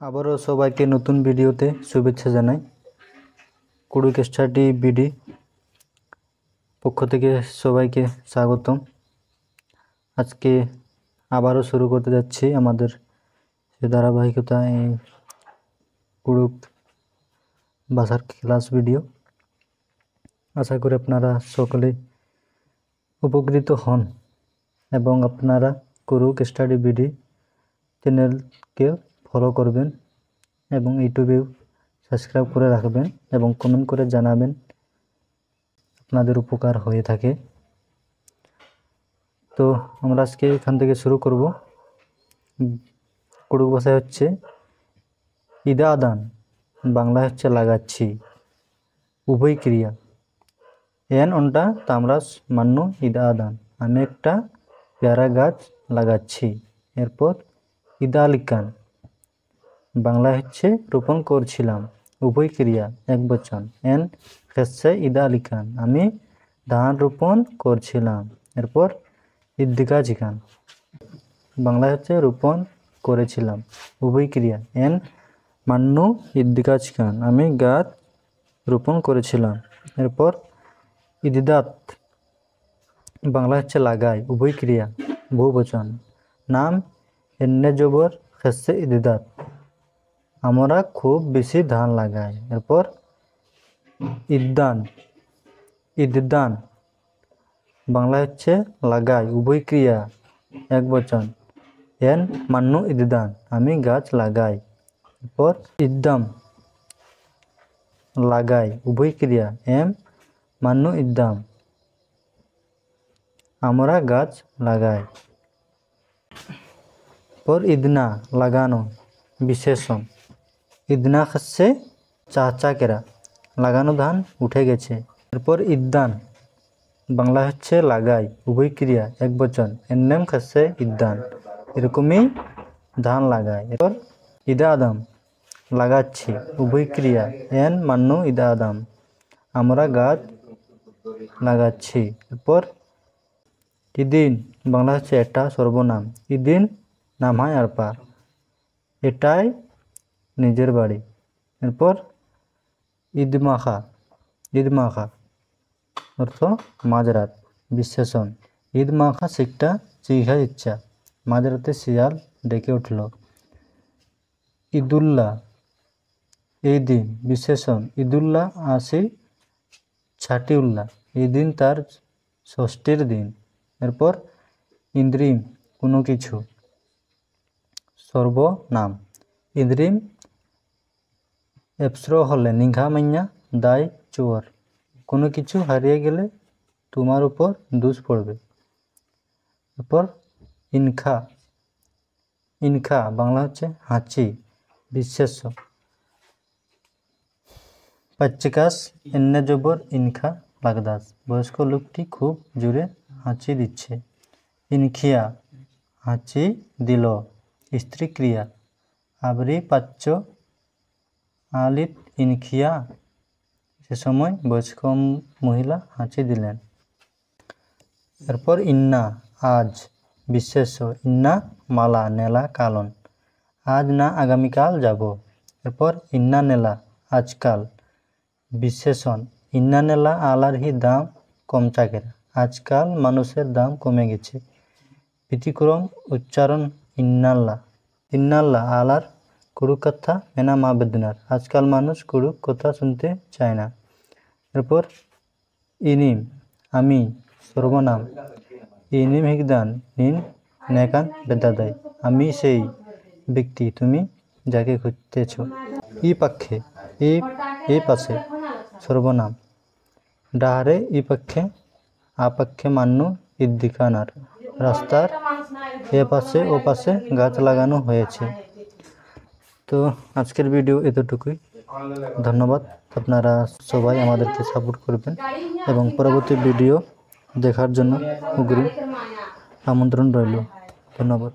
আবারও সবাইকে নতুন ভিডিওতে শুভেচ্ছা জানাই। কুড়ুক স্টাডি বিডি পক্ষ থেকে সবাইকে স্বাগতম। আজকে আবারও শুরু করতে যাচ্ছি আমাদের সে ধারাবাহিকতা এই কুড়ুক ভাষার ক্লাস ভিডিও। আশা করি আপনারা সকলে উপকৃত হন এবং আপনারা কুড়ুক স্টাডি বিডি চ্যানেলকে ফলো করবেন এবং ইউটিউবেও সাবস্ক্রাইব করে রাখবেন এবং কমেন্ট করে জানাবেন আপনাদের উপকার হয়ে থাকে। তো আমরা আজকে এখান থেকে শুরু করব। কুড়ুক ভাষায় হচ্ছে ইদা আদান, বাংলায় হচ্ছে লাগাচ্ছি, উভয় ক্রিয়া। এন অনটা তামরাস মান্য ইদা আদান, আমি একটা পেয়ারা গাছ লাগাচ্ছি। এরপর ইদা আলিকান, বাংলায় হচ্ছে রোপণ করছিলাম, উভয় ক্রিয়া এক বচন। এন খেসে ইদা আলিকান, আমি ধান রোপণ করছিলাম। এরপর ইদ্দিকা জিকান, বাংলায় হচ্ছে রোপণ করেছিলাম, উভয় ক্রিয়া। এন মান্নু ইদ্দিকা জিকান, আমি গাছ রোপণ করেছিলাম। এরপর ইদিদাত, বাংলা হচ্ছে লাগাই, উভয় ক্রিয়া বহু বচন। নাম এন্নে জবর খেসে ইদিদাত, আমরা খুব বেশি ধান লাগাই। এরপর ইদ্দান, ইদ্দান, বাংলা হচ্ছে লাগাই, উভয় ক্রিয়া এক বচন। এন মান্নু ইদ্দান, আমি গাছ লাগাই। এরপর ইদ্দাম, লাগাই, উভয় ক্রিয়া। এম মান্নু ইদ্দাম, আমরা গাছ লাগাই। পর ইদনা, লাগানো, বিশেষণ। ইদনা খাচ্ছে চাচাকেরা, লাগানো ধান উঠে গেছে। এরপর ইদ্দান, বাংলা হচ্ছে লাগাই, উভয় ক্রিয়া এক বচন। এন্নেম খাচ্ছে ইদ্দান, এরকমই ধান লাগায়। এরপর ইদা আদাম, লাগাচ্ছি, উভয় ক্রিয়া। এন মান্নু ইদা আদাম, আমরা গাছ লাগাচ্ছি। এরপর ইদিন, বাংলা হচ্ছে এটা সর্বনাম। ইদিন নাম হয় আর পা, এটাই নিজের বাড়ি। এরপর ঈদমাখা, ঈদমাখা অর্থ মাঝরাত, বিশেষণ। ঈদমাখা শিখটা চিঘা ইচ্ছা, মাঝরাতে শিয়াল ডেকে উঠল। ঈদুল্লাহ, এই দিন, বিশেষণ। ঈদুল্লাহ আসি ছাটিউল্লাহ, এই দিন তার ষষ্ঠীর দিন। এরপর ইন্দ্রিম, কোনো কিছু, সর্বনাম। ইন্দ্রিম এপস্র হলে নিঘা মাইয়া দায় চুয়ার, কোনো কিছু হারিয়ে গেলে তোমার উপর দোষ পড়বে। এরপর ইনখা, ইনখা বাংলা হচ্ছে হাঁচি, বিশেষ্য। পাচ্চিকাস এন্নে জবর ইনখা লাগদাস, বয়স্ক লোকটি খুব জোরে হাঁচি দিচ্ছে। ইনখিয়া, হাঁচি দিল, স্ত্রী ক্রিয়া। আবরি পাচ্চ আলিত ইনখিয়া, সে সময় বয়স্ক মহিলা হাঁচি দিলেন। এরপর ইন্না, আজ, বিশেষ্য। ইন্না মালা, নেলা কালন, আজ না আগামীকাল যাব। এরপর ইন্না নেলা, আজকাল, বিশেষণ। ইন্না নেলা আলারহি দাম কমচাকেরা, আজকাল মানুষের দাম কমে গেছে। ব্যতিক্রম উচ্চারণ ইন্নাল্লাহ, ইন্নাল্লাহ আলার কুড়ুক কথা মেনা মা বেদনার, আজকাল মানুষ কুড়ুক কথা শুনতে চায় না। এরপর ইনিম, আমি, সর্বনাম। ইনিম হিগদান নিন নেকান বেদাদাই, আমি সেই ব্যক্তি তুমি যাকে খুঁজতেছ। ই পাক্ষে, এই পাশে, সর্বনাম। ডাহারে ই পাক্ষে, আপাক্ষে মান্নু ইদ্দিকানার, রাস্তার এ পাশে ও পাশে গাছ লাগানো হয়েছে। তো আজকের ভিডিও এতটুকুই। ধন্যবাদ, আপনারা সবাই আমাদেরকে সাপোর্ট করবেন এবং পরবর্তী ভিডিও দেখার জন্য অগ্রিম আমন্ত্রণ রইল। ধন্যবাদ।